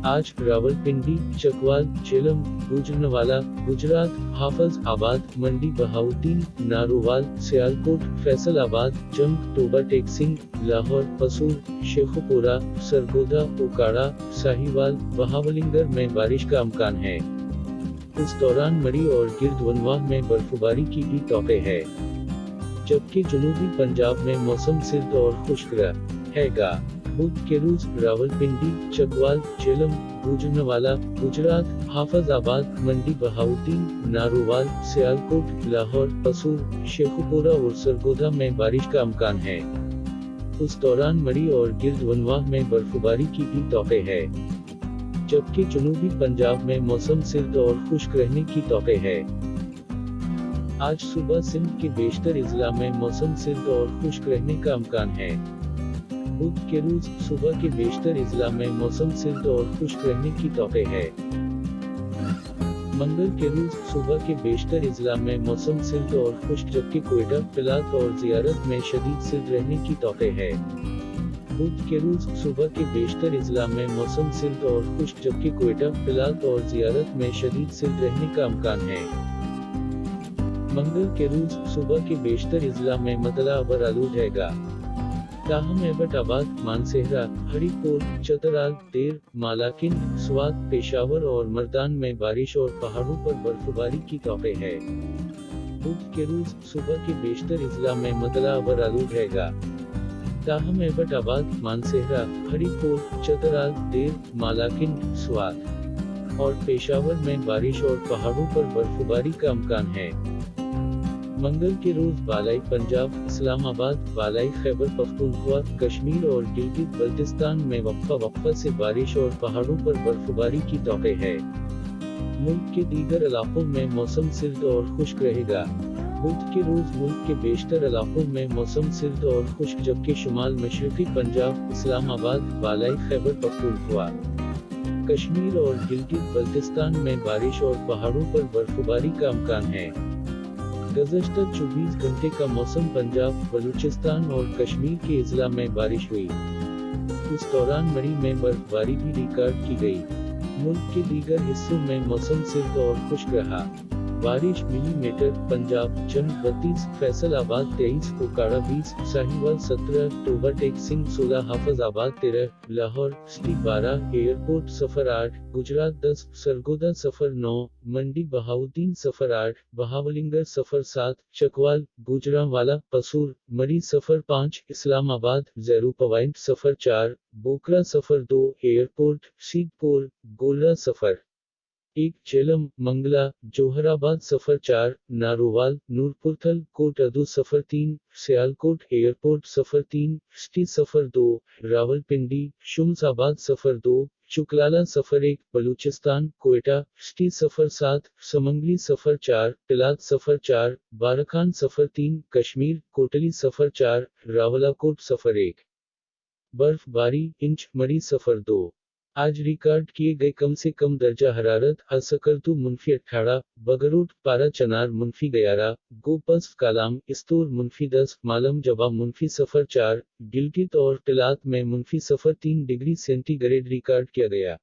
आज रावलपिंडी, चकवाल, झेलम, गुजरनवाला, गुजरात, हाफज आबाद, मंडी बहाउद्दीन, नारोवाल, सियालकोट, फैसलाबाद, जंग, टोबा टेकसिंग, लाहौर, पसूर, शेखुपुरा, सरगोधा, ओकाड़ा, साहिवाल, बहावलिंगर में बारिश का अमकान है। इस दौरान मरी और गिरदवनवाह में बर्फबारी की भी तौक़े है, जबकि जनूबी पंजाब में मौसम सर्द और खुश्क रहेगा। बुध के रोज रावलपिंडी, चकवाल, झेलम, गुजरनवाला, गुजरात, हाफज आबाद, मंडी बहाउद्दीन, नारोवाल, सियालकोट, लाहौर, पसूर, शेखुपुरा और सरगोधा में बारिश का अमकान है। उस दौरान मरी और गिरदवनवाह में बर्फबारी की भी तौक़े है, जबकि जनूबी पंजाब में मौसम सर्द और खुश्क रहने की तौक़े है। आज सुबह सिंध के बेशतर इजला में मौसम सर्द और खुश्क रहने का अमकान है। बुध के रोज सुबह के बेशतर इजला में मौसम सर्द और खुश्क रहने की तौक़े है। मंगल के रोज सुबह के बेशतर इजला में मौसम सर्द और खुश्क, जबकि कोयटा, पिलात और जियारत में शदीद सर्द रहने की तौक़े है। बुध के रोज सुबह के बेशतर इजला में मौसम सर्द और खुश्क, जबकि कोयटा, पिलात और जियारत में शदीद सर्द रहने का अमकान है। मंगल के रोज सुबह के बेशतर इजला में मतला अबर आलूद रहेगा। ताहम एबटाबाद, मानसेहरा, हरिपुर, चतराल, देर, मालाकिन, स्वात, पेशावर और मर्दान में बारिश और पहाड़ों पर बर्फबारी की तौक़े है। बुध के रोज सुबह के बेशतर इजला में मतला अबर आलूद रहेगा। ताहम एबटाबाद, मानसेहरा, हरिपुर, चतराल, देर, मालाकिन, स्वात और पेशावर में बारिश और पहाड़ों पर बर्फबारी का अमकान है। मंगल के रोज बालाई पंजाब, इस्लामाबाद, बालाई खैबर पख्तूनख्वा, कश्मीर और गिलगित बल्तिस्तान में वक्फा से बारिश और पहाड़ों पर बर्फबारी की तौक़े है। मुल्क के दीगर इलाकों में मौसम सर्द और खुश्क रहेगा। बुध के रोज मुल्क के बेशतर इलाकों में मौसम सर्द और खुश्क, जबकि शुमाल मशरक़ी पंजाब, इस्लामाबाद, बालाई खैबर पख्तूनख्वा, कश्मीर और गिलगित बल्तिस्तान में बारिश और पहाड़ों पर बर्फबारी का अमकान है। गुज़श्ता 24 घंटे का मौसम पंजाब, बलूचिस्तान और कश्मीर के इजला में बारिश हुई। उस दौरान मरी में बर्फबारी भी रिकॉर्ड की गई। मुल्क के दीगर हिस्सों में मौसम सर्द और खुश्क रहा। बारिश millimetre Punjab, Jhang 32, Faisalabad 23, Okara 20, Sahiwal 17, Toba Tek Singh 16, Hafizabad 13, Lahore city 12, airport 08, Gujrat 10, Sargodha 09, Mandi Bahauddin 08, Bahawalnagar 07, Chakwal, Gujranwala, Pasrur, Murree 05, Islamabad, zero point 04, Bokra 02, airport, Saidpur, Golra 01, Jhelum, Mangla, Jauharabad 04, Narowal, Noorpur Thal, Kot Addu 03, Sialkot, airport 03, city 02, Rawalpindi, Shamsabad 02, Chaklala 01, Balochistan, Quetta, city 07, Samungli 04, पिलात 04, Barkhan 03, Kashmir, Kotli 04, Rawalakot 01। बर्फबारी, इंच, मरी 02। आज रिकॉर्ड किए गए कम से कम दर्जा हरारत: असकरतु -18, बगरूट, पारा चनार -11, गोपस, कालाम, इस्तूर -10, मालम जबा -04, गिलगित और तिलात में -03 डिग्री सेंटीग्रेड रिकॉर्ड किया गया।